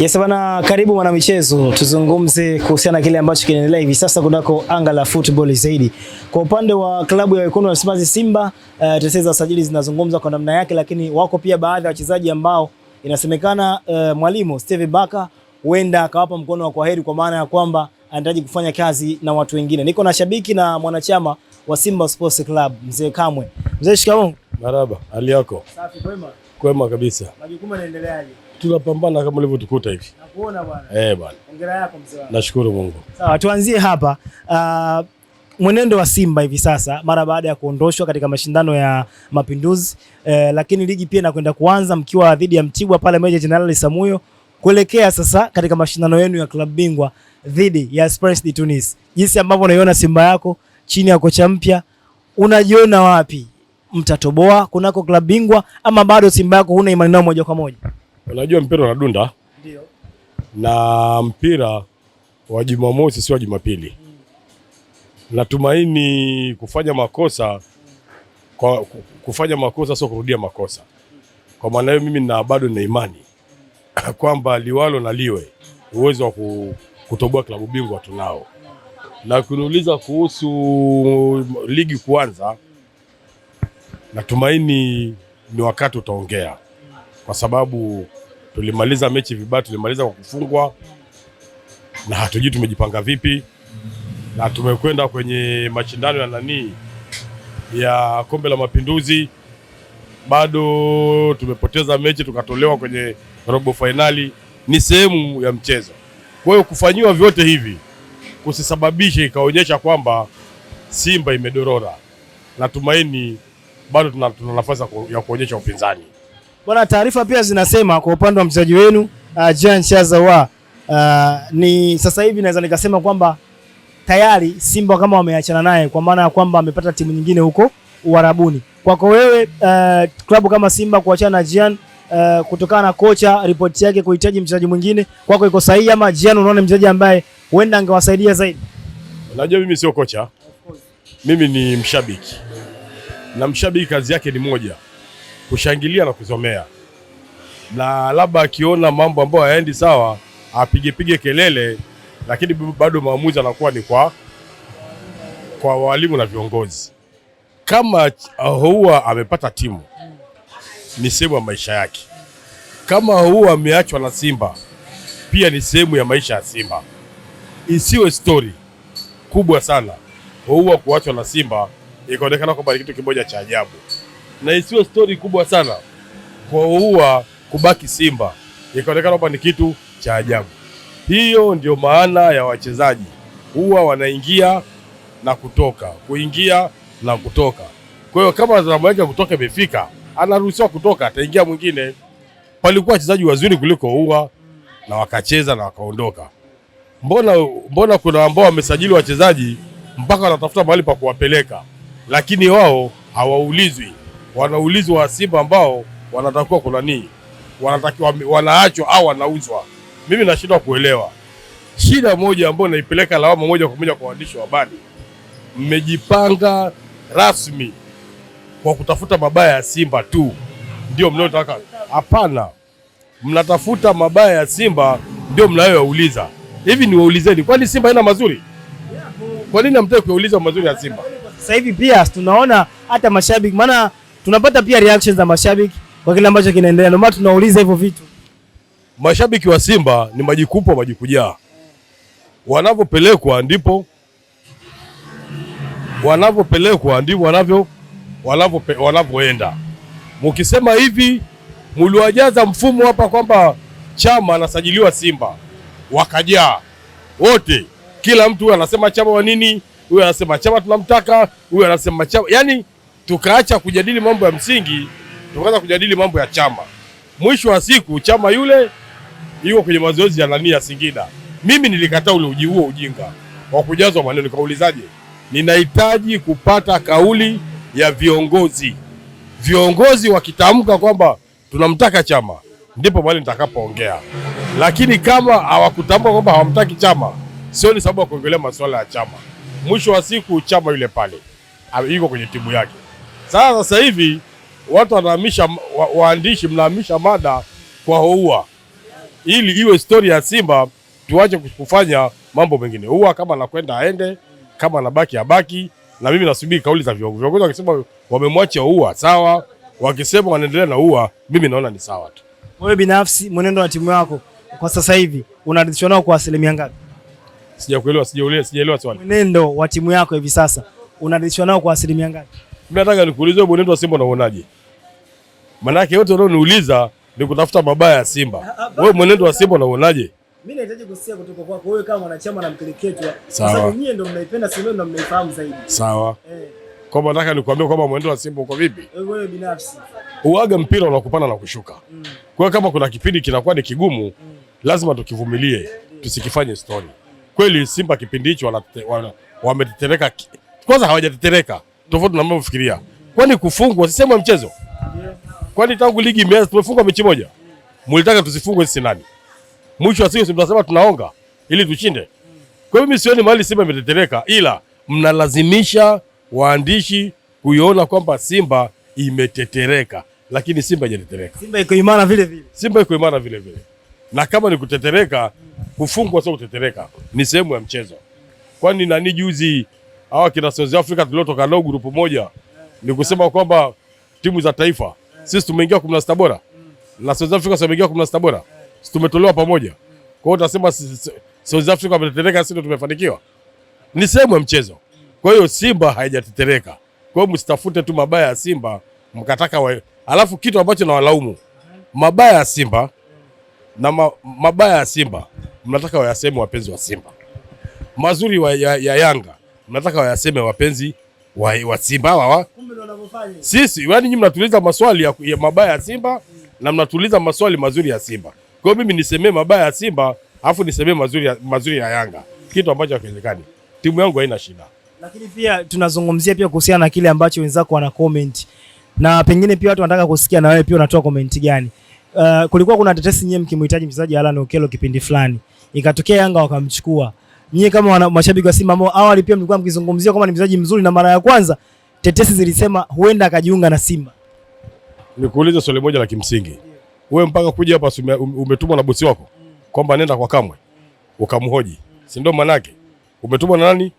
Yes bana, karibu mwana michezo, tuzungumze kuhusiana na kile ambacho kinaendelea hivi sasa kunako anga la football zaidi. Kwa upande wa klabu ya wekundu wa Msimbazi Simba, tetezi za usajili zinazungumza kwa namna yake, lakini wako pia baadhi ya wachezaji ambao inasemekana mwalimu Steve Barker huenda akawapa mkono wa kwaheri, kwa maana ya kwamba anahitaji kufanya kazi na watu wengine. Niko na shabiki na mwanachama wa Simba Sports Club, Mzee Kamwe. Mzee, shikamoo. Marhaba, hali yako? Safi, kwema? Kwema kabisa. Majukumu yanaendeleaje? Tunapambana kama ulivyotukuta hivi. Nakuona bwana. Bwana. Hongera yako mzee wangu. Nashukuru Mungu. Sawa, tuanzie hapa. Mwenendo wa Simba hivi sasa mara baada ya kuondoshwa katika mashindano ya Mapinduzi, lakini ligi pia inakwenda kuanza mkiwa dhidi ya Mtibwa pale Meja Jenerali Samuyo, kuelekea sasa katika mashindano yenu ya klabu bingwa dhidi ya Esperance de Tunis. Jinsi ambavyo unaiona Simba yako chini ya kocha mpya, unajiona wapi? Mtatoboa kunako klabu bingwa ama bado Simba yako huna imani nao moja kwa moja? Unajua mpira unadunda. Ndio. Na mpira wa Jumamosi sio wa Jumapili. Natumaini kufanya makosa sio kurudia makosa. Kwa maana hiyo mimi bado nina imani kwamba liwalo na liwe, uwezo wa kutoboa klabu bingwa tunao. Na kuniuliza kuhusu ligi kuanza, natumaini ni wakati utaongea, kwa sababu tulimaliza mechi vibaya, tulimaliza kwa kufungwa na hatujui tumejipanga vipi, na tumekwenda kwenye mashindano ya Kombe la Mapinduzi, bado tumepoteza mechi, tukatolewa kwenye robo finali. Ni sehemu ya mchezo. Kwa hiyo kufanyiwa vyote hivi kusisababishe ikaonyesha kwamba Simba imedorora. Natumaini bado tuna nafasi ya kuonyesha upinzani. Bwana, taarifa pia zinasema kwa upande wa mchezaji wenu Jean Chazawa, ni sasa hivi naweza nikasema kwamba tayari Simba kama wameachana naye, kwa maana ya kwamba amepata timu nyingine huko Uarabuni. Kwako wewe, klabu kama Simba kuachana na Jean kutokana na kocha ripoti yake kuhitaji mchezaji mwingine, kwako iko sahihi ama Jean unaona mchezaji ambaye huenda angewasaidia zaidi? Unajua mimi sio kocha. Mimi ni mshabiki. Na mshabiki kazi yake ni moja, kushangilia na kuzomea. Na labda akiona mambo ambayo hayaendi sawa, apige kelele, lakini bado maamuzi anakuwa ni kwa walimu na viongozi. Kama huwa amepata timu, ni sehemu ya maisha yake. Kama huwa ameachwa na Simba, pia ni sehemu ya maisha ya Simba. Isiwe story kubwa sana huwa kuachwa na Simba ikaonekana kwamba ni kitu kimoja cha ajabu, na isiwe story kubwa sana kwa huwa kubaki Simba ikaonekana kwamba ni kitu cha ajabu. Hiyo ndio maana ya wachezaji, huwa wanaingia na kutoka, kuingia na kutoka. Kwa hiyo kama zamu yake kutoka imefika, anaruhusiwa kutoka, ataingia mwingine. Palikuwa wachezaji wazuri kuliko huwa na wakacheza na wakaondoka. Mbona kuna ambao wamesajili wachezaji mpaka wanatafuta mahali pa kuwapeleka, lakini wao hawaulizwi. Wanaulizwa wa Simba ambao wanatakiwa wanaachwa au wanauzwa. Mimi nashindwa kuelewa. Shida moja ambayo naipeleka lawama moja kwa moja kwa waandishi wa habari, mmejipanga rasmi kwa kutafuta mabaya ya Simba tu ndio mnaotaka. Hapana, mnatafuta mabaya ya Simba ndio mnayouliza. Hivi ni waulizeni, kwani Simba haina mazuri? Kwa nini hamtaki kuuliza mazuri ya Simba? Sasa hivi pia tunaona hata mashabiki, maana tunapata pia reactions za mashabiki kwa kile ambacho kinaendelea, ndio maana tunauliza hivyo vitu. Mashabiki wa Simba ni majikupo majikujaa. Wanapopelekwa ndipo wanavyoenda. Mkisema hivi, mliwajaza mfumo hapa kwamba Chama anasajiliwa Simba, wakajaa wote. Kila mtu anasema Chama wa nini, huyu anasema Chama tunamtaka, huyu anasema Chama. Yaani tukaacha kujadili mambo ya msingi, tukaanza kujadili mambo ya Chama. Mwisho wa siku Chama yule yuko kwenye mazoezi ya Singida. Mimi nilikataa ule ujinga wa kujazwa maneno. Nikaulizaje? Ninahitaji kupata kauli ya viongozi. Viongozi wakitamka kwamba tunamtaka Chama, ndipo mahali nitakapoongea. Lakini kama hawakutamka kwamba hawamtaki Chama, sio ni sababu ya kuongelea masuala ya Chama. Mwisho wa siku Chama yule pale yuko kwenye timu yake. Sasa hivi watu wanahamisha, waandishi mnahamisha mada kwa huwa ili iwe story ya Simba, tuache kufanya mambo mengine. Huwa kama anakwenda aende, kama anabaki abaki, na mimi nasubiri kauli za viongozi. Viongozi wakisema wamemwacha Huwa, sawa. Wakisema wanaendelea na Huwa, mimi naona ni sawa tu. Wewe binafsi mwenendo wa timu yako kwa sasa hivi unaridhishwa nao kwa asilimia ngapi? Sijaelewa swali. Mwenendo wa timu yako hivi sasa unaridhishwa nao kwa asilimia ngapi? Mimi nataka nikuulize mwenendo wa Simba unaonaje? Maana yake yote unaoniuliza ni kutafuta mabaya ya Simba. Wewe mwenendo wa Simba unaonaje? Mimi nahitaji kusikia kutoka kwako wewe kama mwanachama na mkereketwa. Sasa nyinyi ndio mnaipenda Simba na mnaifahamu zaidi. Sawa. Kwa maana nataka nikwambie kwamba mwenendo wa Simba uko vipi? Wewe binafsi. Uaga mpira unakupanda na kushuka. Kwa hiyo kama kuna kipindi kinakuwa ni kigumu, lazima tukivumilie, tusikifanye story. Kweli Simba kipindi hicho wametetereka. Kwanza hawajatetereka. Tofauti na mnavyofikiria. Kwani kufungwa si sehemu ya mchezo? Kwani tangu ligi imeanza tumefungwa mechi moja? Mlitaka tusifungwe sisi nani? Mwisho wa siku tunasema tunaonga ili tushinde. Kwa hiyo mimi sioni mahali Simba imetetereka, ila mnalazimisha waandishi kuiona kwamba Simba imetetereka, lakini Simba haijatetereka. Simba iko imara vile vile. Simba iko imara vile vile. Na kama ni kutetereka, kufungwa sio kutetereka, ni sehemu ya mchezo. Kwani nani juzi hawa kina South Africa tuliotoka nao grupu moja ni kusema kwamba timu za taifa sisi tumeingia 16 bora na South Africa wameingia 16 bora. Sisi tumetolewa pamoja. Kwa hiyo utasema South Africa wametetereka, sisi tumefanikiwa. Ni sehemu ya mchezo. Kwa hiyo Simba haijatetereka. Kwa hiyo msitafute tu mabaya ya Simba mkataka alafu kitu ambacho na walaumu mabaya ya Simba na mabaya ya Simba mnataka wayaseme wapenzi wa Simba. Mazuri ya Yanga mnataka wayaseme wapenzi wa Simba. Kumbe ndio wanavyofanya. Sisi yani nyinyi mnatuliza maswali ya mabaya ya Simba na mnatuliza maswali mazuri ya Simba. Kwa hiyo mimi nisemee mabaya ya Simba afu nisemee mazuri ya Yanga. Kitu ambacho hakiwezekani. Timu yangu haina shida. Lakini pia tunazungumzia pia kuhusiana na kile ambacho wenzako wana comment. Na pengine pia watu wanataka kusikia na wewe pia unatoa comment gani. Kulikuwa kuna tetesi nyinyi mkimhitaji mchezaji Alan Okello kipindi fulani. Ikatokea Yanga wakamchukua. Nyinyi kama mashabiki wa Simba ambao awali pia mlikuwa mkizungumzia kama ni mchezaji mzuri na mara ya kwanza tetesi zilisema huenda akajiunga na Simba. Nikuulize swali moja la kimsingi. Wewe mpaka kuja hapa umetumwa na bosi wako kwamba nenda kwa Kamwe ukamhoji. Si ndio manake? Umetumwa na nani?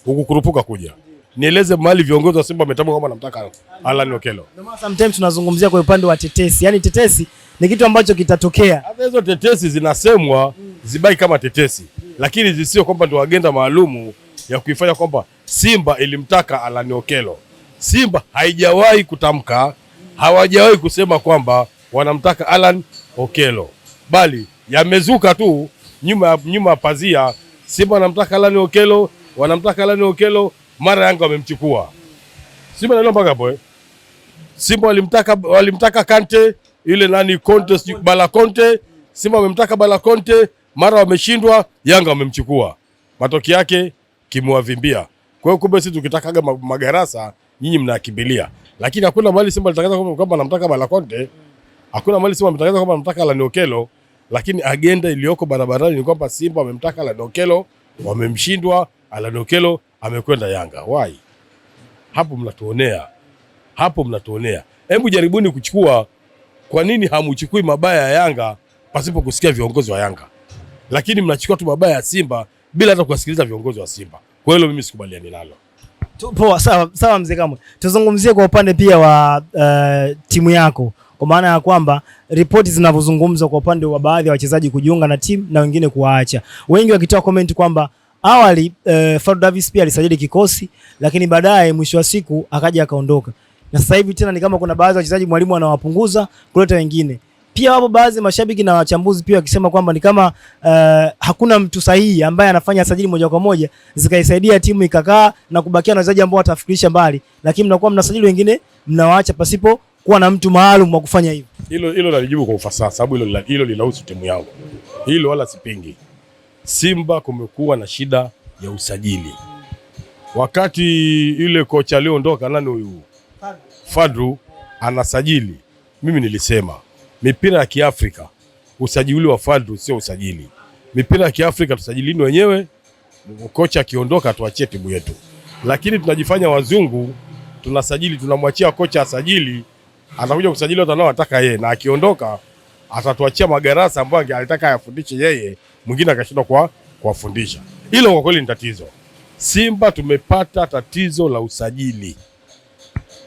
Ukukurupuka kuja. Nieleze mahali viongozi wa Simba wametamka kwamba namtaka Alan Okello. Ndio maana sometimes tunazungumzia kwa upande wa tetesi. Yaani tetesi ni kitu ambacho kitatokea. Hata hizo tetesi zinasemwa zibai kama tetesi. Lakini zisio kwamba ndio agenda maalumu ya kuifanya kwamba Simba ilimtaka Alan Okello. Simba haijawahi kutamka, hawajawahi kusema kwamba wanamtaka Alan Okello. Bali yamezuka tu nyuma pazia, Simba wanamtaka Alan Okello, wanamtaka Alan Okello, mara Yanga wamemchukua. Simba ndio mpaka hapo Simba walimtaka Kante, yule nani Conte, Bala Conte, Simba wamemtaka Bala Conte, mara wameshindwa, Yanga wamemchukua. Matokeo yake kimwavimbia. Kwa hiyo kumbe sisi tukitakaga magarasa nyinyi mnakimbilia. Lakini hakuna mahali Simba alitangaza kwamba anamtaka Bala Conte. Hakuna mahali Simba ametangaza kwamba anamtaka Alan Okello, lakini agenda iliyoko barabarani ni kwamba Simba wamemtaka Alan Okello, wamemshindwa, Alan Okello amekwenda Yanga. Why? Hapo mnatuonea. Hebu jaribuni kuchukua, kwa nini hamuchukui mabaya ya Yanga pasipo kusikia viongozi wa Yanga? Lakini mnachukua tu mabaya ya Simba bila hata kusikiliza viongozi wa Simba. Kwa hiyo mimi sikubaliani nalo. Poa, sawa mzee Kamwe. Tuzungumzie kwa upande pia wa timu yako. Kwa maana ya kwamba ripoti zinavyozungumzwa kwa upande wa baadhi ya wachezaji kujiunga na timu na wengine kuwaacha. Wengi wakitoa comment kwamba awali Fadlu Davis pia alisajili kikosi lakini baadaye mwisho wa siku akaja akaondoka. Na sasa hivi tena ni kama kuna baadhi ya wachezaji mwalimu anawapunguza kuleta wengine. Pia wapo baadhi ya mashabiki na wachambuzi pia wakisema kwamba ni kama hakuna mtu sahihi ambaye anafanya sajili moja kwa moja zikaisaidia timu ikakaa na kubakia na wachezaji ambao watafikirisha mbali, lakini mnakuwa mnasajili wengine mnawaacha pasipo kuwa na mtu maalum wa kufanya hivyo. Hilo nalijibu kwa ufasaha sababu hilo linahusu timu yangu. Hilo wala sipingi. Simba kumekuwa na shida ya usajili. Wakati ile kocha aliondoka nani huyu? Fadlu anasajili. Mimi nilisema mipira ya Kiafrika usajili wa Fadlu sio usajili. Mipira ya Kiafrika tusajilini wenyewe, kocha akiondoka tuachie timu yetu. Lakini tunajifanya wazungu, tunasajili, tunamwachia kocha asajili, atakuja kusajili watu wanaotaka yeye, na akiondoka atatuachia madarasa ambayo alitaka ayafundishe yeye, mwingine akashindwa kuwafundisha. Hilo kwa kweli ni tatizo. Simba tumepata tatizo la usajili.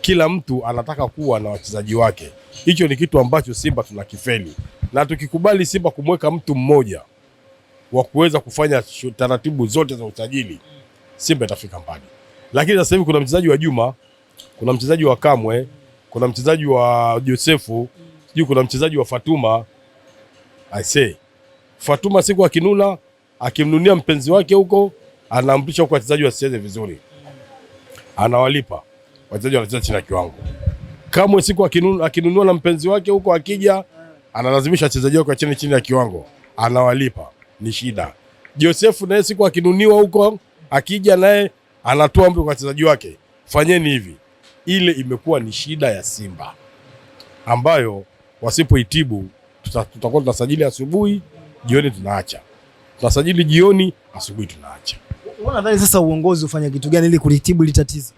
Kila mtu anataka kuwa na wachezaji wake. Hicho ni kitu ambacho Simba tunakifeli. Na tukikubali Simba kumweka mtu mmoja wa kuweza kufanya taratibu zote za usajili, Simba itafika mbali. Lakini sasa hivi kuna mchezaji wa Juma, kuna mchezaji wa Kamwe, kuna mchezaji wa Josefu, sijui kuna mchezaji wa Fatuma. I say Fatuma siku akinuna, akimnunia mpenzi wake huko, anaamrisha huko wachezaji wasicheze vizuri. Anawalipa wachezaji wanacheza chini ya kiwango. Kamwe siku akinunua na mpenzi wake huko, akija analazimisha wachezaji wake chini ya kiwango, anawalipa. Ni shida. Josefu naye siku akinuniwa huko, akija naye anatoa amri kwa wachezaji wake, fanyeni hivi. Ile imekuwa ni shida ya Simba ambayo wasipoitibu tutakuwa tunasajili asubuhi, jioni tunaacha. Tunasajili jioni, asubuhi tunaacha. Unadhani sasa uongozi ufanye kitu gani ili kulitibu ile tatizo?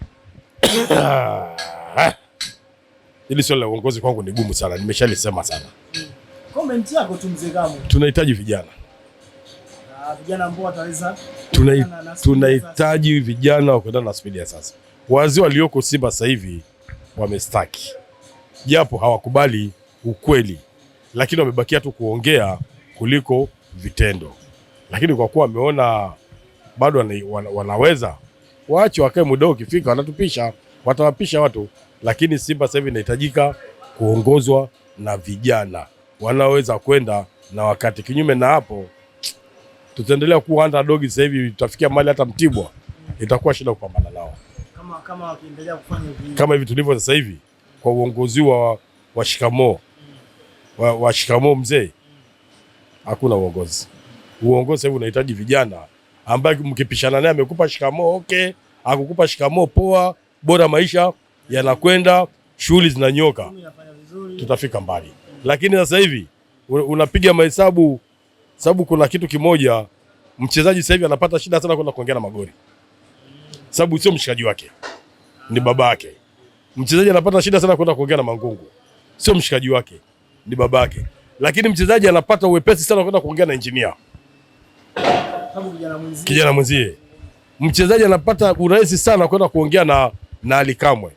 Hili swala la uongozi kwangu ni gumu sana, nimeshalisema sana. Comment yako tu mzee Kamwe. Tunahitaji vijana. Vijana ambao wataweza, tunahitaji vijana wa kwenda na spidi ya sasa. Wazee walioko Simba sasa hivi wamestaki, japo hawakubali ukweli, lakini wamebakia tu kuongea kuliko vitendo. Lakini kwa kuwa wameona bado wanaweza, waache wakae, muda ukifika wanatupisha, watawapisha watu. Lakini Simba sasa hivi inahitajika kuongozwa na vijana wanaweza kwenda na wakati. Kinyume na hapo tutaendelea kuwa underdog. Sasa hivi tutafikia mahali hata Mtibwa itakuwa shida kupambana nao kama wakiendelea kufanya hivi kama hivi tulivyo sasa hivi, kwa uongozi wa shikamoo wa shikamoo mzee. Hakuna uongozi. Uongozi sasa hivi unahitaji vijana ambaye mkipishana naye amekupa shikamoo, okay, akukupa shikamoo poa, bora maisha yanakwenda, shughuli zinanyoka, tutafika mbali. Lakini sasa hivi unapiga mahesabu, sababu kuna kitu kimoja, mchezaji sasa hivi anapata shida sana kwenda kuongea na Magori, sababu sio mshikaji wake, ni baba yake. Mchezaji anapata shida sana kwenda kuongea na Mangungu, sio mshikaji wake, ni baba yake. Lakini mchezaji anapata uwepesi sana kwenda kuongea na engineer, sababu kijana mwenzie. Mchezaji anapata urahisi sana kwenda kuongea na Ali Kamwe,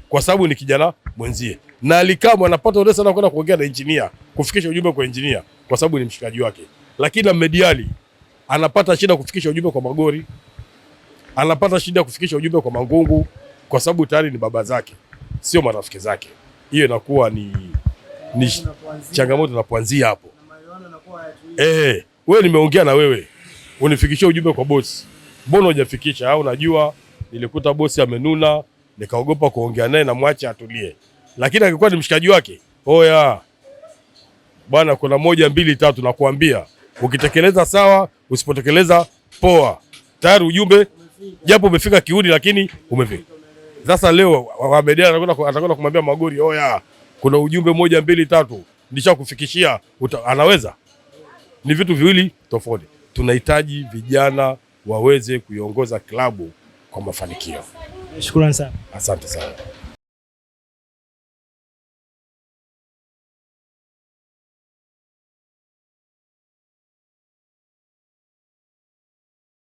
kwa sababu ni kijana mwenzie. Na Ali Kamwe anapata urahisi sana kwenda kuongea na engineer, kufikisha ujumbe kwa engineer, kwa sababu ni mshikaji wake. Lakini Ahmed Ally anapata shida kufikisha ujumbe kwa Magori, anapata shida kufikisha ujumbe kwa Mangungu, kwa sababu tayari ni baba zake, sio marafiki zake. Hiyo inakuwa ni changamoto inapoanzia hapo. Wewe nimeongea na wewe, unifikishie ujumbe kwa bosi, mbona hujafikisha? Au unajua nilikuta bosi amenuna, nikaogopa kuongea naye na mwache atulie. Lakini akikuwa ni mshikaji wake, oya bwana, kuna 1 2 3 nakuambia, ukitekeleza sawa, usipotekeleza poa. Tayari ujumbe japo umefika kiuni, lakini umefika. Sasa leo Ahmed Ally atakwenda kumwambia Magori, oya kuna ujumbe 1 2 3 nishakufikishia, anaweza? Ni vitu viwili tofauti. Tunahitaji vijana waweze kuiongoza klabu kwa mafanikio. Shukrani sana. Asante sana.